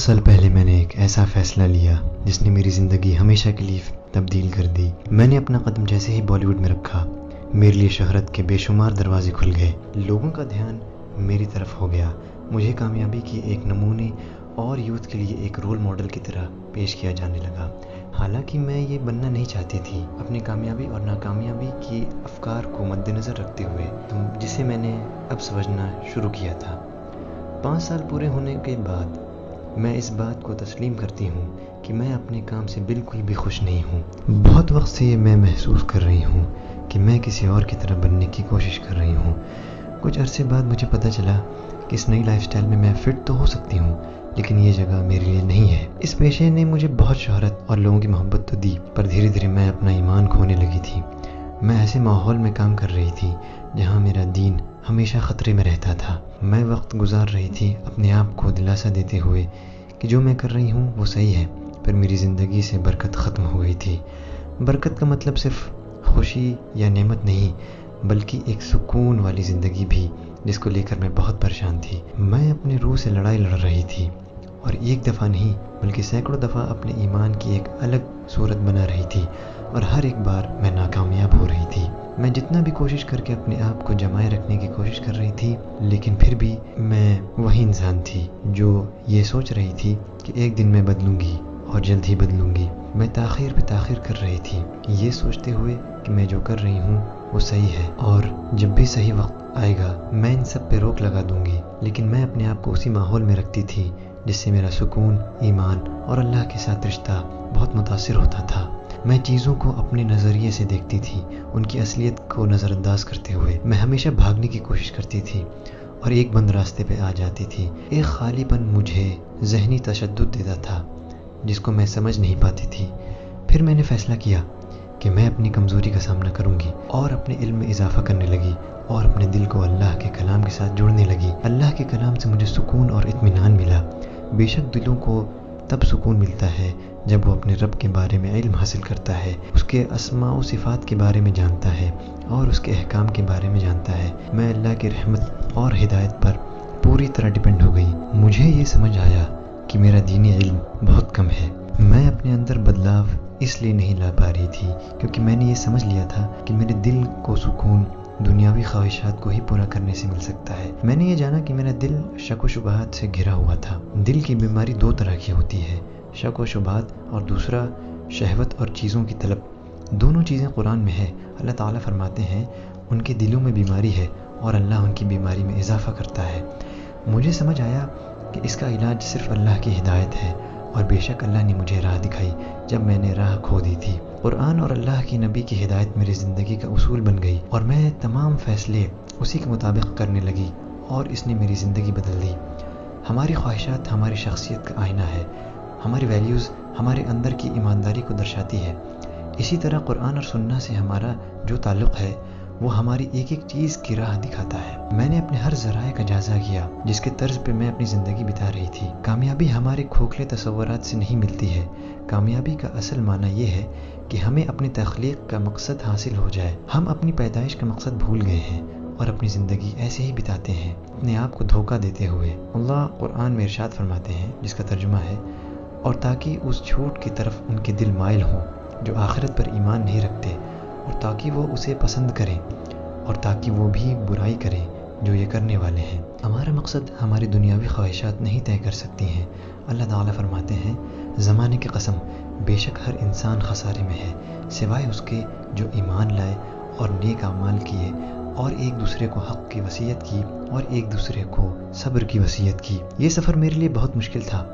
سال پہلے میں نے ایک ایسا فیصلہ لیا جس نے میری زندگی ہمیشہ کے لیے تبدیل کر دی۔ میں نے اپنا قدم جیسے ہی بالی ووڈ میں رکھا، میرے لیے شہرت کے بے شمار دروازے کھل گئے۔ لوگوں کا دھیان میری طرف ہو گیا، مجھے کامیابی کے ایک نمونے اور یوتھ کے لیے ایک رول ماڈل کی طرح پیش کیا جانے لگا۔ حالانکہ میں یہ بننا نہیں چاہتی تھی، اپنی کامیابی اور ناکامیابی کے افکار کو مد نظر رکھتے ہوئے، جسے میں نے اب سمجھنا شروع کیا تھا۔ 5 سال پورے ہونے کے بعد میں اس بات کو تسلیم کرتی ہوں کہ میں اپنے کام سے بالکل بھی خوش نہیں ہوں۔ بہت وقت سے یہ میں محسوس کر رہی ہوں کہ میں کسی اور کی طرح بننے کی کوشش کر رہی ہوں۔ کچھ عرصے بعد مجھے پتہ چلا کہ اس نئی لائف سٹائل میں میں فٹ تو ہو سکتی ہوں، لیکن یہ جگہ میرے لیے نہیں ہے۔ اس پیشے نے مجھے بہت شہرت اور لوگوں کی محبت تو دی، پر دھیرے دھیرے میں اپنا ایمان کھونے لگی تھی۔ میں ایسے ماحول میں کام کر رہی تھی جہاں میرا دین ہمیشہ خطرے میں رہتا تھا۔ میں وقت گزار رہی تھی اپنے آپ کو دلاسا دیتے ہوئے کہ جو میں کر رہی ہوں وہ صحیح ہے، پر میری زندگی سے برکت ختم ہو گئی تھی۔ برکت کا مطلب صرف خوشی یا نعمت نہیں، بلکہ ایک سکون والی زندگی بھی، جس کو لے کر میں بہت پریشان تھی۔ میں اپنے روح سے لڑائی لڑ رہی تھی، اور ایک دفعہ نہیں بلکہ سینکڑوں دفعہ اپنے ایمان کی ایک الگ صورت بنا رہی تھی، اور ہر ایک بار میں ناکامیاب ہو رہی تھی۔ میں جتنا بھی کوشش کر کے اپنے آپ کو جمائے رکھنے کی کوشش کر رہی تھی، لیکن پھر بھی میں وہی انسان تھی جو یہ سوچ رہی تھی کہ ایک دن میں بدلوں گی اور جلد ہی بدلوں گی۔ میں تاخیر پہ تاخیر کر رہی تھی، یہ سوچتے ہوئے کہ میں جو کر رہی ہوں وہ صحیح ہے، اور جب بھی صحیح وقت آئے گا میں ان سب پہ روک لگا دوں گی۔ لیکن میں اپنے آپ کو اسی ماحول میں رکھتی تھی جس سے میرا سکون، ایمان اور اللہ کے ساتھ رشتہ بہت متاثر ہوتا تھا۔ میں چیزوں کو اپنے نظریے سے دیکھتی تھی، ان کی اصلیت کو نظر انداز کرتے ہوئے۔ میں ہمیشہ بھاگنے کی کوشش کرتی تھی اور ایک بند راستے پہ آ جاتی تھی۔ ایک خالی پن مجھے ذہنی تشدد دیتا تھا جس کو میں سمجھ نہیں پاتی تھی۔ پھر میں نے فیصلہ کیا کہ میں اپنی کمزوری کا سامنا کروں گی، اور اپنے علم میں اضافہ کرنے لگی، اور اپنے دل کو اللہ کے کلام کے ساتھ جوڑنے لگی۔ اللہ کے کلام سے مجھے سکون اور اطمینان ملا۔ بے شک دلوں کو تب سکون ملتا ہے جب وہ اپنے رب کے بارے میں علم حاصل کرتا ہے، اس کے اسماء و صفات کے بارے میں جانتا ہے، اور اس کے احکام کے بارے میں جانتا ہے۔ میں اللہ کی رحمت اور ہدایت پر پوری طرح ڈیپینڈ ہو گئی۔ مجھے یہ سمجھ آیا کہ میرا دینی علم بہت کم ہے۔ میں اپنے اندر بدلاؤ اس لیے نہیں لا پا رہی تھی کیونکہ میں نے یہ سمجھ لیا تھا کہ میرے دل کو سکون دنیاوی خواہشات کو ہی پورا کرنے سے مل سکتا ہے۔ میں نے یہ جانا کہ میرا دل شک و شبہات سے گھرا ہوا تھا۔ دل کی بیماری 2 طرح کی ہوتی ہے، شک و شبہات، اور دوسرا شہوت اور چیزوں کی طلب۔ دونوں چیزیں قرآن میں ہے۔ اللہ تعالیٰ فرماتے ہیں ان کے دلوں میں بیماری ہے اور اللہ ان کی بیماری میں اضافہ کرتا ہے۔ مجھے سمجھ آیا کہ اس کا علاج صرف اللہ کی ہدایت ہے، اور بے شک اللہ نے مجھے راہ دکھائی جب میں نے راہ کھو دی تھی۔ قرآن اور اللہ کی نبی کی ہدایت میری زندگی کا اصول بن گئی، اور میں تمام فیصلے اسی کے مطابق کرنے لگی، اور اس نے میری زندگی بدل دی۔ ہماری خواہشات ہماری شخصیت کا آئینہ ہے، ہماری ویلیوز ہمارے اندر کی ایمانداری کو درشاتی ہے۔ اسی طرح قرآن اور سنت سے ہمارا جو تعلق ہے وہ ہماری ایک ایک چیز کی راہ دکھاتا ہے۔ میں نے اپنے ہر ذرائع کا جائزہ کیا جس کے طرز پہ میں اپنی زندگی بتا رہی تھی۔ کامیابی ہمارے کھوکھلے تصورات سے نہیں ملتی ہے۔ کامیابی کا اصل معنی یہ ہے کہ ہمیں اپنی تخلیق کا مقصد حاصل ہو جائے۔ ہم اپنی پیدائش کا مقصد بھول گئے ہیں اور اپنی زندگی ایسے ہی بتاتے ہیں، اپنے آپ کو دھوکہ دیتے ہوئے۔ اللہ قرآن میں ارشاد فرماتے ہیں، جس کا ترجمہ ہے، اور تاکہ اس جھوٹ کی طرف ان کے دل مائل ہوں جو آخرت پر ایمان نہیں رکھتے، اور تاکہ وہ اسے پسند کریں، اور تاکہ وہ بھی برائی کریں جو یہ کرنے والے ہیں۔ ہمارا مقصد ہماری دنیاوی خواہشات نہیں طے کر سکتی ہیں۔ اللہ تعالیٰ فرماتے ہیں، زمانے کی قسم، بے شک ہر انسان خسارے میں ہے سوائے اس کے جو ایمان لائے اور نیک اعمال کیے، اور ایک دوسرے کو حق کی وصیت کی، اور ایک دوسرے کو صبر کی وصیت کی۔ یہ سفر میرے لیے بہت مشکل تھا۔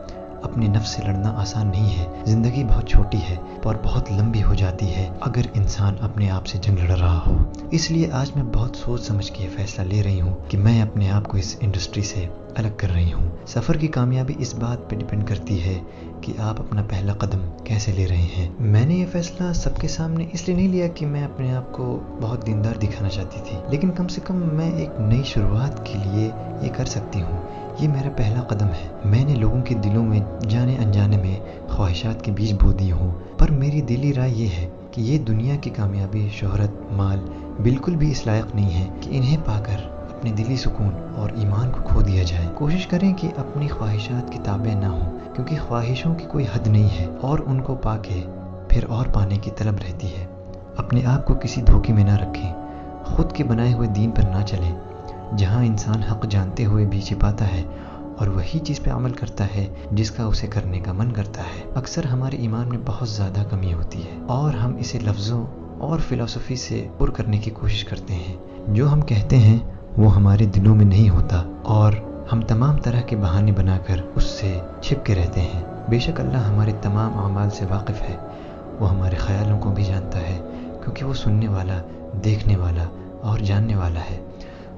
اپنے نفس سے لڑنا آسان نہیں ہے۔ زندگی بہت چھوٹی ہے اور بہت لمبی ہو جاتی ہے اگر انسان اپنے آپ سے جنگ لڑ رہا ہو۔ اس لیے آج میں بہت سوچ سمجھ کے یہ فیصلہ لے رہی ہوں کہ میں اپنے آپ کو اس انڈسٹری سے الگ کر رہی ہوں۔ سفر کی کامیابی اس بات پہ ڈیپینڈ کرتی ہے کہ آپ اپنا پہلا قدم کیسے لے رہے ہیں۔ میں نے یہ فیصلہ سب کے سامنے اس لیے نہیں لیا کہ میں اپنے آپ کو بہت دیندار دکھانا چاہتی تھی، لیکن کم سے کم میں ایک نئی شروعات کے لیے یہ کر سکتی ہوں۔ یہ میرا پہلا قدم ہے۔ میں نے لوگوں کے دلوں میں جانے انجانے میں خواہشات کے بیج بو دیے ہوں، پر میری دلی رائے یہ ہے کہ یہ دنیا کی کامیابی، شہرت، مال بالکل بھی اس لائق نہیں ہے کہ انہیں پا کر اپنے دلی سکون اور ایمان کو کھو دیا جائے۔ کوشش کریں کہ اپنی خواہشات کی تابع نہ ہوں، کیونکہ خواہشوں کی کوئی حد نہیں ہے اور ان کو پا کے پھر اور پانے کی طلب رہتی ہے۔ اپنے آپ کو کسی دھوکے میں نہ رکھیں، خود کے بنائے ہوئے دین پر نہ چلیں جہاں انسان حق جانتے ہوئے بھی چھپاتا ہے اور وہی چیز پہ عمل کرتا ہے جس کا اسے کرنے کا من کرتا ہے۔ اکثر ہمارے ایمان میں بہت زیادہ کمی ہوتی ہے اور ہم اسے لفظوں اور فلسفی سے پر کرنے کی کوشش کرتے ہیں۔ جو ہم کہتے ہیں وہ ہمارے دلوں میں نہیں ہوتا اور ہم تمام طرح کے بہانے بنا کر اس سے چھپ کے رہتے ہیں۔ بے شک اللہ ہمارے تمام اعمال سے واقف ہے، وہ ہمارے خیالوں کو بھی جانتا ہے، کیونکہ وہ سننے والا، دیکھنے والا اور جاننے والا ہے۔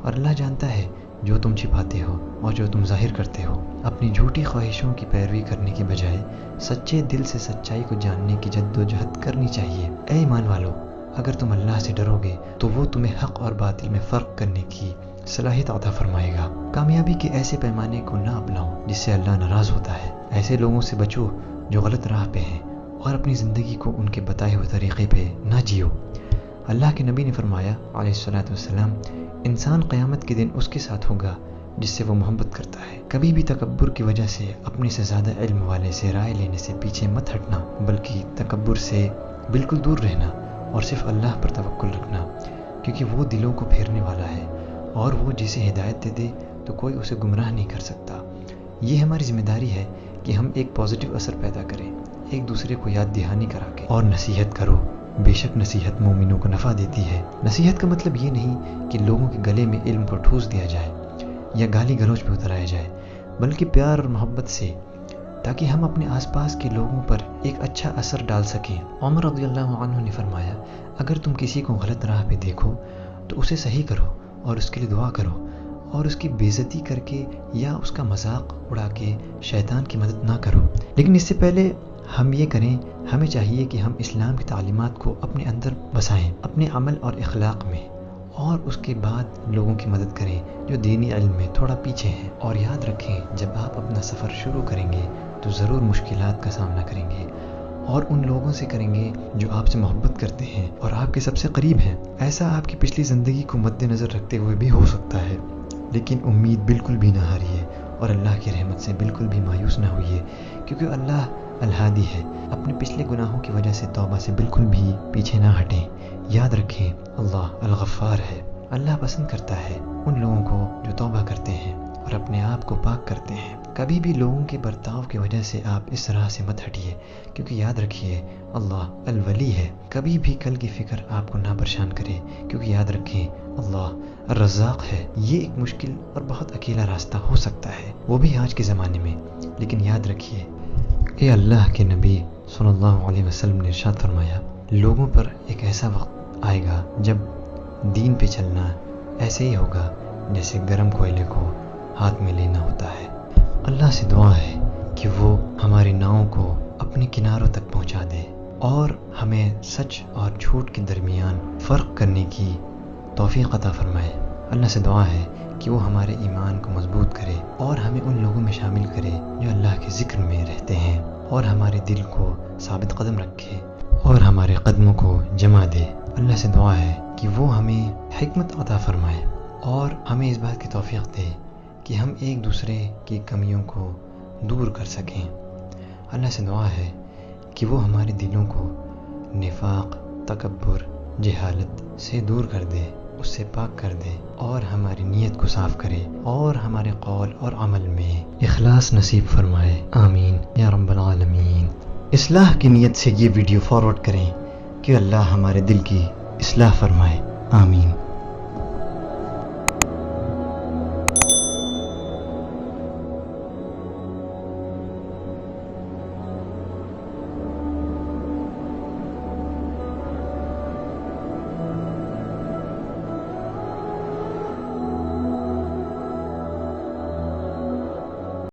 اور اللہ جانتا ہے جو تم چھپاتے ہو اور جو تم ظاہر کرتے ہو۔ اپنی جھوٹی خواہشوں کی پیروی کرنے کی بجائے سچے دل سے سچائی کو جاننے کی جد و جہد کرنی چاہیے۔ اے ایمان والو، اگر تم اللہ سے ڈرو گے تو وہ تمہیں حق اور باطل میں فرق کرنے کی صلاحیت عطا فرمائے گا۔ کامیابی کے ایسے پیمانے کو نہ اپناؤ جس سے اللہ ناراض ہوتا ہے۔ ایسے لوگوں سے بچو جو غلط راہ پہ ہیں اور اپنی زندگی کو ان کے بتائے ہوئے طریقے پہ نہ جیو۔ اللہ کے نبی نے فرمایا علیہ الصلوۃ والسلام، انسان قیامت کے دن اس کے ساتھ ہوگا جس سے وہ محبت کرتا ہے۔ کبھی بھی تکبر کی وجہ سے اپنے سے زیادہ علم والے سے رائے لینے سے پیچھے مت ہٹنا، بلکہ تکبر سے بالکل دور رہنا اور صرف اللہ پر توکل رکھنا، کیونکہ وہ دلوں کو پھیرنے والا ہے اور وہ جسے ہدایت دے دے تو کوئی اسے گمراہ نہیں کر سکتا۔ یہ ہماری ذمہ داری ہے کہ ہم ایک پازیٹیو اثر پیدا کریں، ایک دوسرے کو یاد دہانی کرا کے، اور نصیحت کرو۔ بے شک نصیحت مومنوں کو نفع دیتی ہے۔ نصیحت کا مطلب یہ نہیں کہ لوگوں کے گلے میں علم کو ٹھوس دیا جائے یا گالی گلوچ پہ اترایا جائے، بلکہ پیار اور محبت سے، تاکہ ہم اپنے آس پاس کے لوگوں پر ایک اچھا اثر ڈال سکیں۔ عمر رضی اللہ عنہ نے فرمایا، اگر تم کسی کو غلط راہ پہ دیکھو تو اسے صحیح کرو اور اس کے لیے دعا کرو، اور اس کی بے عزتی کر کے یا اس کا مذاق اڑا کے شیطان کی مدد نہ کرو۔ لیکن اس سے پہلے ہم یہ کریں، ہمیں چاہیے کہ ہم اسلام کی تعلیمات کو اپنے اندر بسائیں، اپنے عمل اور اخلاق میں، اور اس کے بعد لوگوں کی مدد کریں جو دینی علم میں تھوڑا پیچھے ہیں۔ اور یاد رکھیں، جب آپ اپنا سفر شروع کریں گے تو ضرور مشکلات کا سامنا کریں گے، اور ان لوگوں سے کریں گے جو آپ سے محبت کرتے ہیں اور آپ کے سب سے قریب ہیں۔ ایسا آپ کی پچھلی زندگی کو مد نظر رکھتے ہوئے بھی ہو سکتا ہے، لیکن امید بالکل بھی نہ ہاریے اور اللہ کی رحمت سے بالکل بھی مایوس نہ ہوئیے، کیونکہ اللہ الہادی ہے۔ اپنے پچھلے گناہوں کی وجہ سے توبہ سے بالکل بھی پیچھے نہ ہٹیں۔ یاد رکھیں، اللہ الغفار ہے۔ اللہ پسند کرتا ہے ان لوگوں کو جو توبہ کرتے ہیں اور اپنے آپ کو پاک کرتے ہیں۔ کبھی بھی لوگوں کے برتاؤ کی وجہ سے آپ اس راہ سے مت ہٹیے، کیونکہ یاد رکھیے اللہ الولی ہے۔ کبھی بھی کل کی فکر آپ کو نہ پریشان کرے، کیونکہ یاد رکھیں اللہ الرزاق ہے۔ یہ ایک مشکل اور بہت اکیلا راستہ ہو سکتا ہے، وہ بھی آج کے زمانے میں، لیکن یاد رکھیے، اے اللہ کے نبی صلی اللہ علیہ وسلم نے ارشاد فرمایا، لوگوں پر ایک ایسا وقت آئے گا جب دین پہ چلنا ایسے ہی ہوگا جیسے گرم کوئلے کو ہاتھ میں لینا ہوتا ہے۔ اللہ سے دعا ہے کہ وہ ہماری ناؤں کو اپنے کناروں تک پہنچا دے اور ہمیں سچ اور جھوٹ کے درمیان فرق کرنے کی توفیق عطا فرمائے۔ اللہ سے دعا ہے کہ وہ ہمارے ایمان کو مضبوط کرے اور ہمیں ان لوگوں میں شامل کرے جو اللہ کے ذکر میں رہتے ہیں، اور ہمارے دل کو ثابت قدم رکھے اور ہمارے قدموں کو جمع دے۔ اللہ سے دعا ہے کہ وہ ہمیں حکمت عطا فرمائے اور ہمیں اس بات کی توفیق دے کہ ہم ایک دوسرے کی کمیوں کو دور کر سکیں۔ اللہ سے دعا ہے کہ وہ ہمارے دلوں کو نفاق، تکبر، جہالت سے دور کر دے، اس سے پاک کر دے، اور ہماری نیت کو صاف کرے اور ہمارے قول اور عمل میں اخلاص نصیب فرمائے۔ آمین یا رب العالمین۔ اصلاح کی نیت سے یہ ویڈیو فارورڈ کریں کہ اللہ ہمارے دل کی اصلاح فرمائے۔ آمین۔